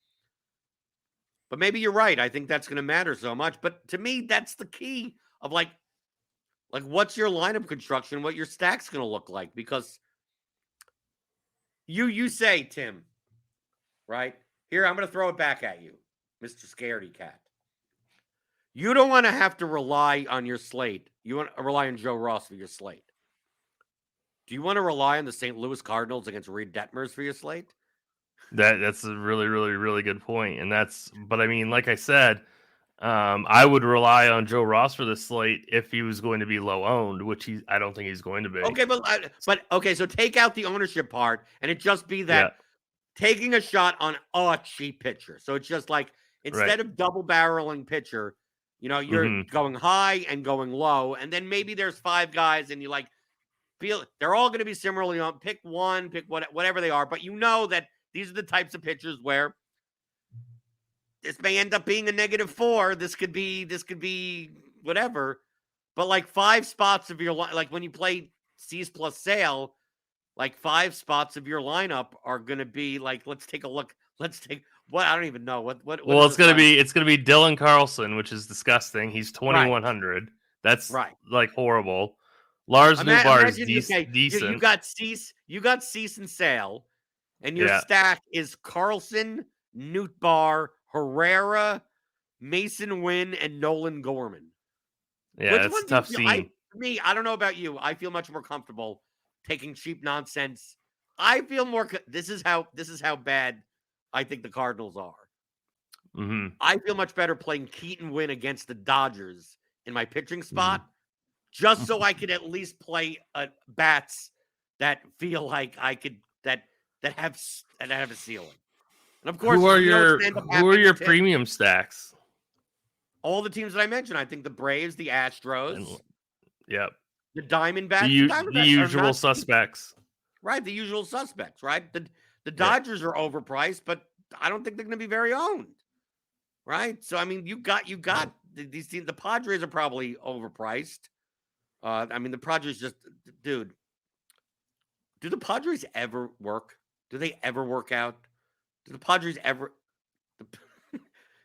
But maybe you're right. I think that's going to matter so much. But to me, that's the key of like what's your lineup construction, what your stack's going to look like, because you say, Tim, right? Here, I'm going to throw it back at you, Mr. Scaredy Cat. You don't want to have to rely on your slate. You want to rely on Joe Ross for your slate. Do you want to rely on the St. Louis Cardinals against Reed Detmers for your slate? That's a really, really, really good point. But I mean, like I said, I would rely on Joe Ross for the slate if he was going to be low owned, which I don't think he's going to be. Okay, but okay, so take out the ownership part, and it just be that taking a shot on a cheap pitcher. So it's just like instead of double barreling pitcher, you're going high and going low, and then maybe there's 5 guys, and you feel they're all going to be similarly on. Pick one, pick whatever they are, but you know that these are the types of pitchers where this may end up being a -4. This could be whatever. But like 5 spots of your like when you play Cease plus Sale, like 5 spots of your lineup are going to be like, let's take a look. Let's take what I don't even know what. Well, it's going to be Dylan Carlson, which is disgusting. He's 2,100. Right. That's like horrible. Lars Nootbaar is decent. You got Cease and Sale, and your stack is Carlson, Nootbaar, Herrera, Mason Wynn, and Nolan Gorman. Yeah, it's a tough scene. I don't know about you. I feel much more comfortable taking cheap nonsense. I feel more. This is how bad I think the Cardinals are. I feel much better playing Keaton Winn against the Dodgers in my pitching spot, just so I could at least play bats that feel like I could that have a ceiling. And of course, who are your premium stacks? All the teams that I mentioned. I think the Braves, the Astros, yep, the Diamondbacks, the usual suspects. Right, the usual suspects. Right, the Dodgers are overpriced, but I don't think they're going to be very owned. Right, so I mean, you got these teams. The Padres are probably overpriced. I mean, the Padres just, dude. Do the Padres ever work? Do they ever work out? Do the Padres ever?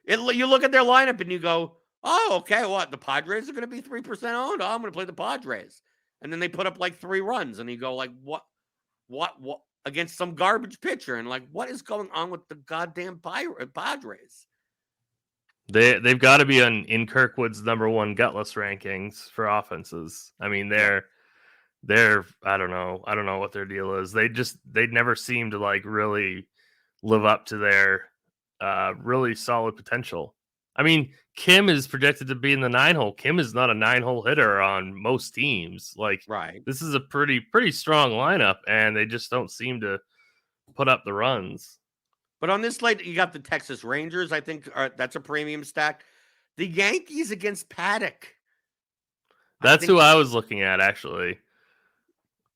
You look at their lineup and you go, "Oh, okay. What the Padres are going to be 3% owned? Oh, I'm going to play the Padres." And then they put up like 3 runs, and you go like, "What against some garbage pitcher?" And like, what is going on with the goddamn Padres? They've got to be in Kirkwood's #1 gutless rankings for offenses. I mean, they're I don't know what their deal is. They never seem to like really live up to their really solid potential. I mean, Kim is projected to be in the 9-hole. Kim is not a 9-hole hitter on most teams. Like, this is a pretty strong lineup, and they just don't seem to put up the runs. But on this slate, you got the Texas Rangers. I think that's a premium stack. The Yankees against Paddock. That's who I was looking at, actually.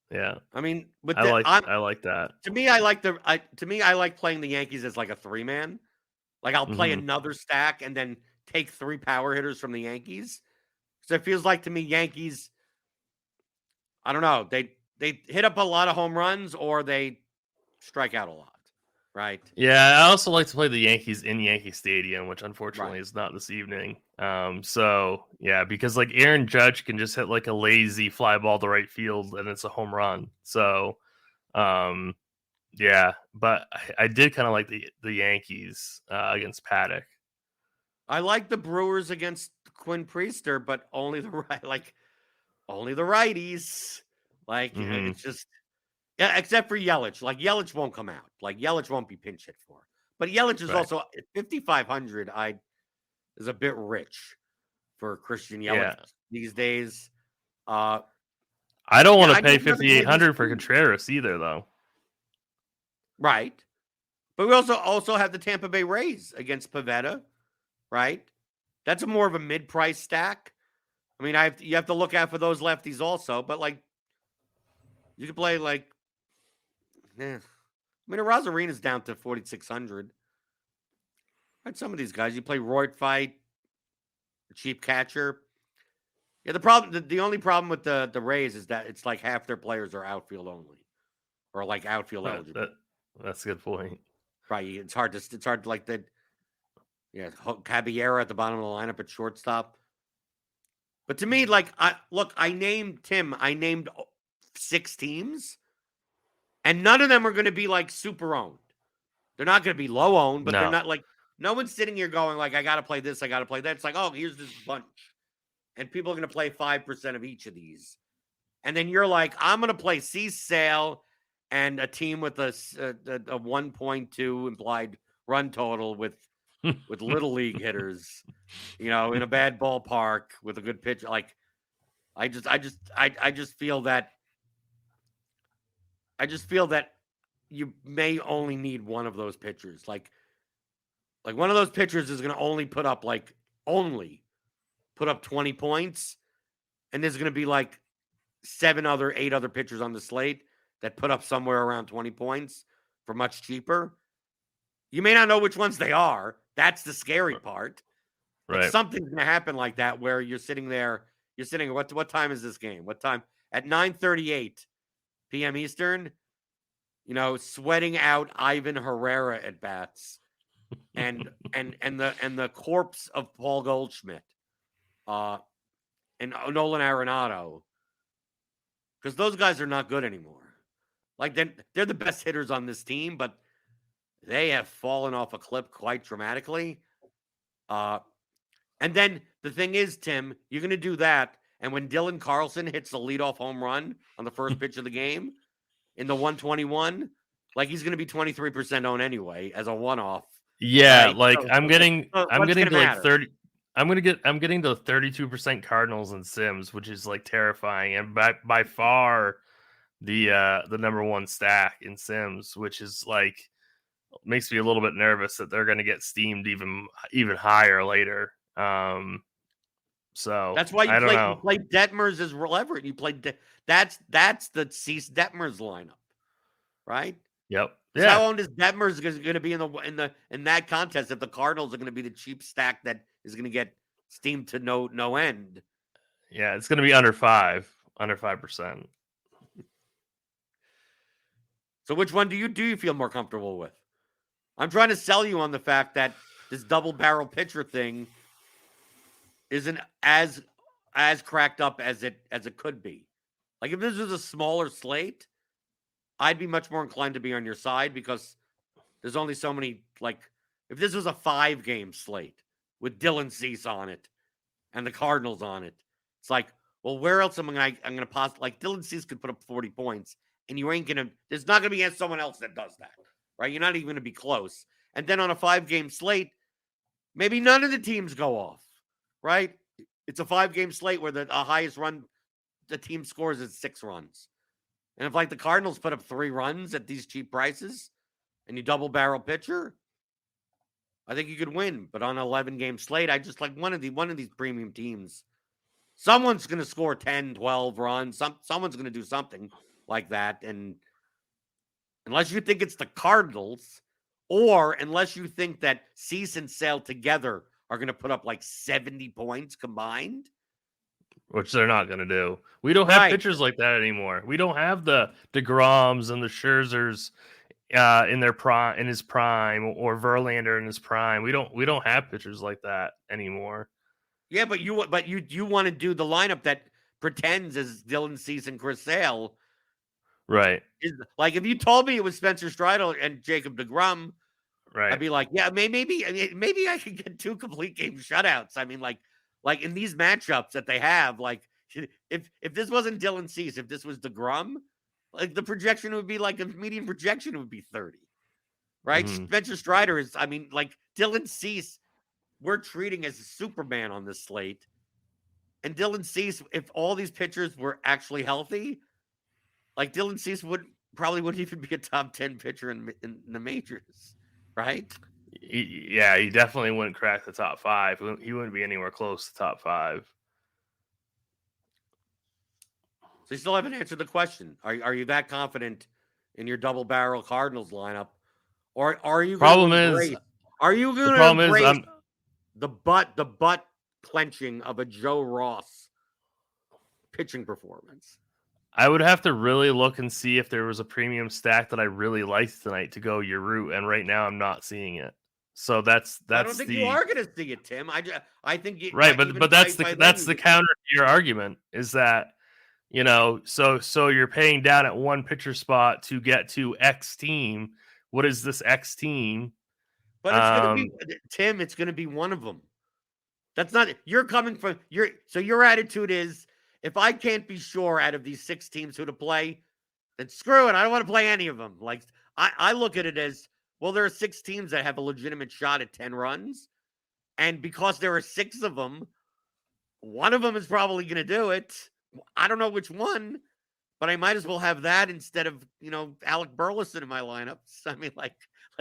Yeah, I mean, I like that. To me, I like playing the Yankees as like a 3-man. Like I'll play another stack and then take 3 power hitters from the Yankees. So it feels like to me, Yankees. I don't know. They hit up a lot of home runs or they strike out a lot. Right. Yeah, I also like to play the Yankees in Yankee Stadium, which unfortunately is not this evening. So yeah, because like Aaron Judge can just hit like a lazy fly ball to right field and it's a home run. So yeah, but I did kind of like the Yankees against Paddock. I like the Brewers against Quinn Priester, but only the righties. Like it's just. Yeah, except for Yelich. Like, Yelich won't come out. Like, Yelich won't be pinch hit for. But Yelich is also, 5,500 is a bit rich for Christian Yelich these days. I don't want to pay 5,800 for Contreras either, though. Right. But we also have the Tampa Bay Rays against Pivetta, right? That's more of a mid-price stack. I mean, you have to look out for those lefties also, but, like, you could play, like, I mean, Arozarena down to 4,600. Right, some of these guys, you play Roy Fight, cheap catcher. Yeah, the only problem with the Rays is that it's like half their players are outfield only, or like outfield eligible. That's a good point. Right, it's hard to like the Caballero at the bottom of the lineup at shortstop. But to me, like I named 6 teams. And none of them are going to be like super owned. They're not going to be low owned, but they're not like, no one's sitting here going like, I got to play this, I got to play that. It's like, oh, here's this bunch. And people are going to play 5% of each of these. And then you're like, I'm going to play Cease Sale and a team with a 1.2 implied run total with little league hitters, in a bad ballpark with a good pitch. Like, I just feel that you may only need one of those pitchers. Like one of those pitchers is going to only put up 20 points. And there's going to be like 8 other pitchers on the slate that put up somewhere around 20 points for much cheaper. You may not know which ones they are. That's the scary part. Right. But something's going to happen like that where you're sitting there. What time is this game? What time? At 9:38 p.m. Eastern, sweating out Ivan Herrera at bats, and the corpse of Paul Goldschmidt, and Nolan Arenado, because those guys are not good anymore. Like they're the best hitters on this team, but they have fallen off a cliff quite dramatically. And then the thing is, Tim, you're going to do that. And when Dylan Carlson hits the leadoff home run on the first pitch of the game in the 121, like he's going to be 23% owned anyway as a one-off Yeah, right? like I'm getting What's going to to like matter? 30. I'm getting to 32% Cardinals and Sims, which is like terrifying, and by far the number one stack in Sims, which is like makes me a little bit nervous that they're going to get steamed even higher later. So That's why I don't you know. play Detmers as Leverett. You play that's the Cease Detmers lineup, right? Yep. So how Yeah. long does Detmers going to be in that contest if the Cardinals are going to be the cheap stack that is going to get steamed to no end? Yeah. It's going to be under 5%. So which one do you feel more comfortable with? I'm trying to sell you on the fact that this double barrel pitcher thing isn't as cracked up as it could be. Like if this was a smaller slate, I'd be much more inclined to be on your side because there's only so many. Like if this was a 5-game slate with Dylan Cease on it and the Cardinals on it, it's like, well, where else am I'm gonna possibly like Dylan Cease could put up 40 points and you ain't gonna. There's not gonna be someone else that does that, right? You're not even gonna be close. And then on a 5-game slate, maybe none of the teams go off, right? It's a 5-game slate where the highest run the team scores is 6 runs. And if like the Cardinals put up 3 runs at these cheap prices and you double barrel pitcher, I think you could win. But on an 11-game slate, I just like one of these premium teams. Someone's going to score 10, 12 runs. Someone's going to do something like that. And unless you think it's the Cardinals, or unless you think that Cease and Sale together are going to put up like 70 points combined, Which they're not going to do. We don't have pitchers like that anymore. We don't have the DeGroms and the Scherzers in their prime, in his prime, or Verlander in his prime. We don't have pitchers like that anymore. Yeah, but you want to do the lineup that pretends as Dylan Cease and Chris Sale, right? Like if you told me it was Spencer Strider and Jacob deGrom, right? I'd be like, yeah, maybe I could get 2 complete game shutouts. I mean, like in these matchups that they have, like if this wasn't Dylan Cease, if this was deGrom, like the projection would be like a median projection would be 30, right? Mm-hmm. Spencer Strider is, I mean, like Dylan Cease, we're treating as a Superman on this slate. And Dylan Cease, if all these pitchers were actually healthy, like Dylan Cease probably wouldn't even be a top 10 pitcher in the majors, right? He definitely wouldn't crack the top 5. He wouldn't be anywhere close to top 5. So you still haven't answered the question. Are you that confident in your double barrel Cardinals lineup, or are you going to embrace? Are you going to embrace the butt clenching of a Joe Ross pitching performance? I would have to really look and see if there was a premium stack that I really liked tonight to go your route, and right now I'm not seeing it. So that's I don't think you are going to see it, Tim. I think you, right, but that's the counter to your argument is that, you know, so you're paying down at one pitcher spot to get to X team. What is this X team? But it's going to be Tim. It's going to be one of them. That's not you're coming from your. So your attitude is, if I can't be sure out of these 6 teams who to play, then screw it. I don't want to play any of them. Like I look at it as, well, there are 6 teams that have a legitimate shot at 10 runs. And because there are 6 of them, one of them is probably going to do it. I don't know which one, but I might as well have that instead of, Alec Burleson in my lineups. I mean, like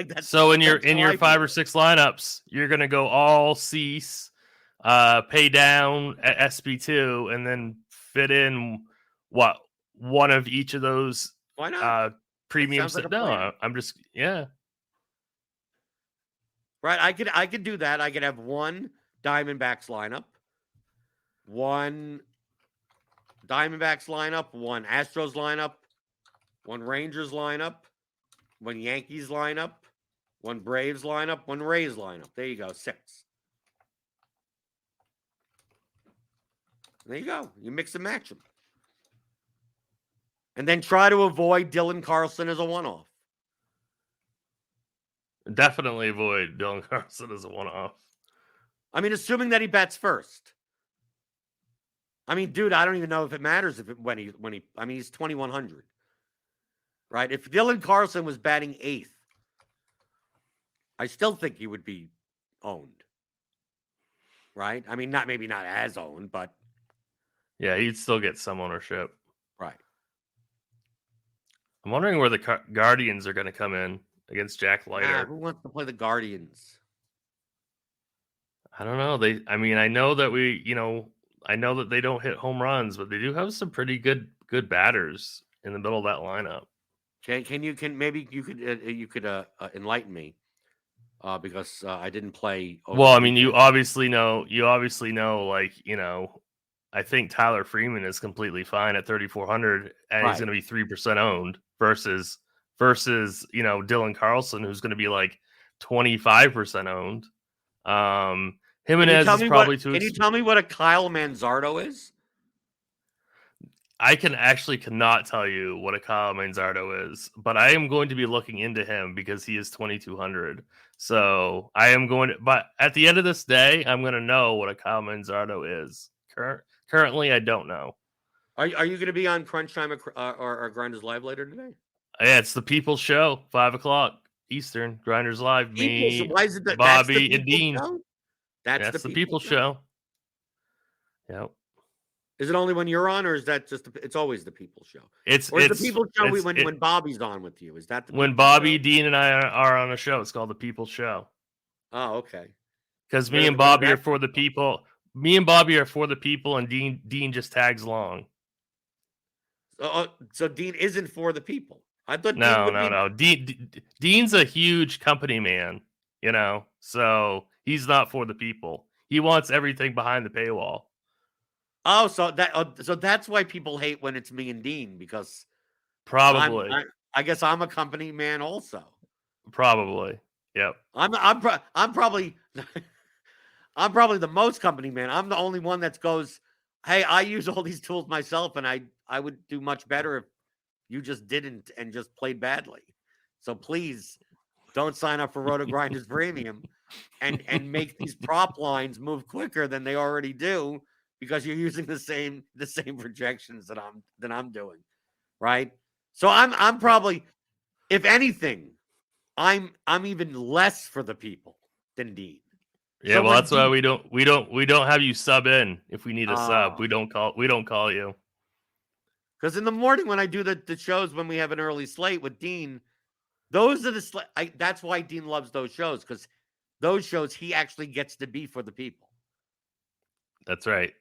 that's so in your 5 or 6 lineups, you're going to go all Cease, pay down at SB2, and then fit in one of each of those. Why not? Premium set. No, I'm just right. I could do that. I could have one Diamondbacks lineup, one Diamondbacks lineup, one Astros lineup, one Rangers lineup, one Yankees lineup, one Braves lineup, one Rays lineup. There you go, 6. There you go. You mix and match them. And then try to avoid Dylan Carlson as a one-off. Definitely avoid Dylan Carlson as a one-off. I mean, assuming that he bats first. I mean, dude, I don't even know if it matters when he. I mean, he's 2,100, right? If Dylan Carlson was batting 8th, I still think he would be owned. Right? I mean, maybe not as owned, but Yeah, he'd still get some ownership. right. I'm wondering where the Guardians are going to come in against Jack Leiter. Who wants to play the Guardians? I don't know. I know that I know that they don't hit home runs, but they do have some pretty good batters in the middle of that lineup. Maybe you could enlighten me because I didn't play. Well, I mean, you obviously know, like, I think Tyler Freeman is completely fine at 3,400, and he's going to be 3% owned versus Dylan Carlson, who's going to be like 25% owned. Jimenez is probably too. Can you tell me what a Kyle Manzardo is? I cannot tell you what a Kyle Manzardo is, but I am going to be looking into him because he is 2,200. So I am going to, but at the end of this day, I'm going to know what a Kyle Manzardo is. Currently, I don't know. Are you going to be on Crunch Time or Grinders Live later today? Yeah, it's the People's Show, 5:00 Eastern. Grinders Live. Me, Bobby, and Dean. That's the People's Show. Yep. Is it only when you're on, or is that just? It's always the People's Show. It's the People's Show when Bobby's on with you. Is that when Bobby, Dean, and I are on a show? It's called the People's Show. Oh, okay. Because me and Bobby are for the people. Me and Bobby are for the people, and Dean just tags along. So Dean isn't for the people. I thought no. Dean's a huge company man, so he's not for the people. He wants everything behind the paywall. Oh, so that's why people hate when it's me and Dean, because probably I guess I'm a company man also. Probably, yep. I'm probably I'm probably the most company man. I'm the only one that goes, hey, I use all these tools myself, and I would do much better if you just didn't and just played badly. So please don't sign up for RotoGrinders Premium and make these prop lines move quicker than they already do, because you're using the same projections that I'm doing, right? So I'm probably, if anything, I'm even less for the people than Dean. Yeah, so well, that's why we don't have you sub in if we need a sub. We don't call you. Because in the morning when I do the shows when we have an early slate with Dean, those are that's why Dean loves those shows, because those shows he actually gets to be for the people. That's right.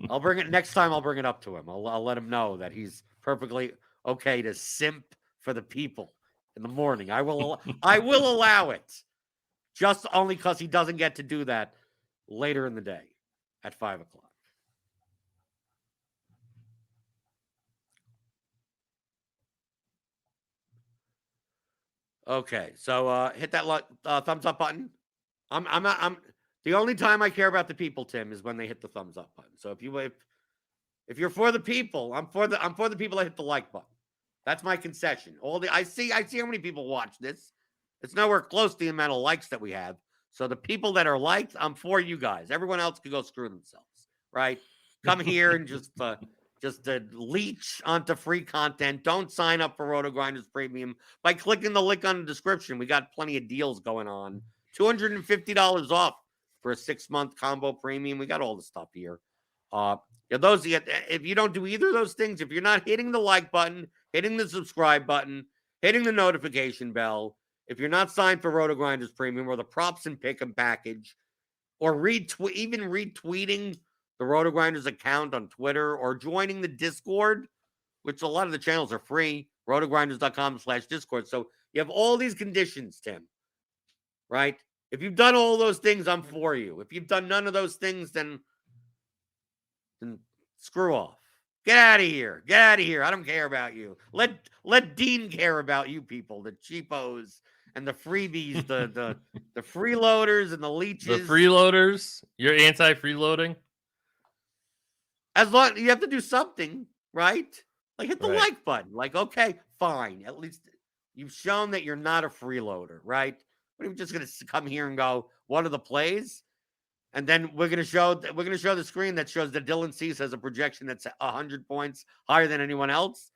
I'll bring it next time. I'll bring it up to him. I'll let him know that he's perfectly okay to simp for the people in the morning. I will allow it, just only because he doesn't get to do that later in the day at 5:00. Okay, so hit that thumbs up button. I'm the only time I care about the people, Tim, is when they hit the thumbs up button. So if you're for the people, I'm for the people that hit the like button. That's my concession. I see how many people watch this. It's nowhere close to the amount of likes that we have. So the people that are liked, I'm for you guys. Everyone else could go screw themselves, right? Come here and just leech onto free content. Don't sign up for RotoGrinders Premium by clicking the link on the description. We got plenty of deals going on. $250 off for a 6-month combo premium. We got all the stuff here. If you don't do either of those things, if you're not hitting the like button, hitting the subscribe button, hitting the notification bell, if you're not signed for RotoGrinders Premium or the props and pick'em package, or even retweeting the RotoGrinders account on Twitter, or joining the Discord, which a lot of the channels are free, rotogrinders.com/Discord. So you have all these conditions, Tim, right? If you've done all those things, I'm for you. If you've done none of those things, then screw off. Get out of here. Get out of here. I don't care about you. Let Dean care about you people, the cheapos and the freebies, the freeloaders and the leeches. The freeloaders? You're anti-freeloading? As long you have to do something, right? Like hit the like button. Like, okay, fine. At least you've shown that you're not a freeloader, right? But we're just gonna come here and go, what are the plays? And then we're gonna show the screen that shows that Dylan Cease has a projection that's 100 points higher than anyone else.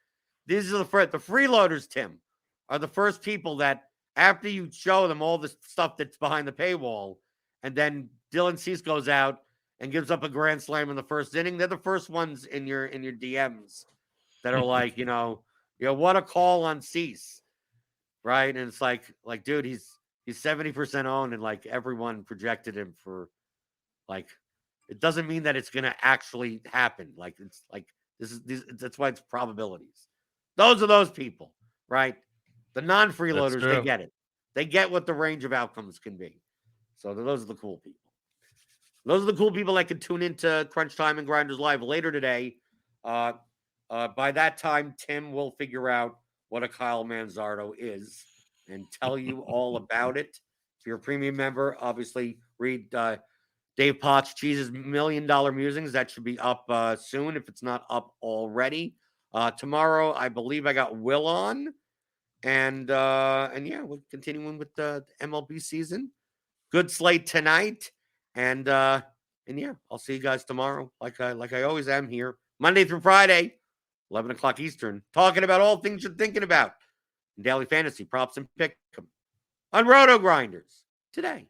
These are the freeloaders, Tim, are the first people that after you show them all the stuff that's behind the paywall, and then Dylan Cease goes out and gives up a grand slam in the first inning, they're the first ones in your DMs that are like, what a call on Cease, right? And it's like, dude, he's 70% owned, and like everyone projected him for, like, it doesn't mean that it's gonna actually happen. Like, it's like that's why it's probabilities. Those are those people, right? The non-freeloaders, they get it. They get what the range of outcomes can be. So those are the cool people. Those are the cool people that can tune into Crunch Time and Grinders Live later today. By that time, Tim will figure out what a Kyle Manzardo is and tell you all about it. If you're a premium member, obviously read Dave Potts Cheese's $1 Million Musings. That should be up soon if it's not up already. Tomorrow, I believe I got Will on. And yeah, we're continuing with the MLB season. Good slate tonight. And yeah, I'll see you guys tomorrow, like I always am here, Monday through Friday, 11 o'clock Eastern, talking about all things you're thinking about in daily fantasy, props, and pick 'em on RotoGrinders Today.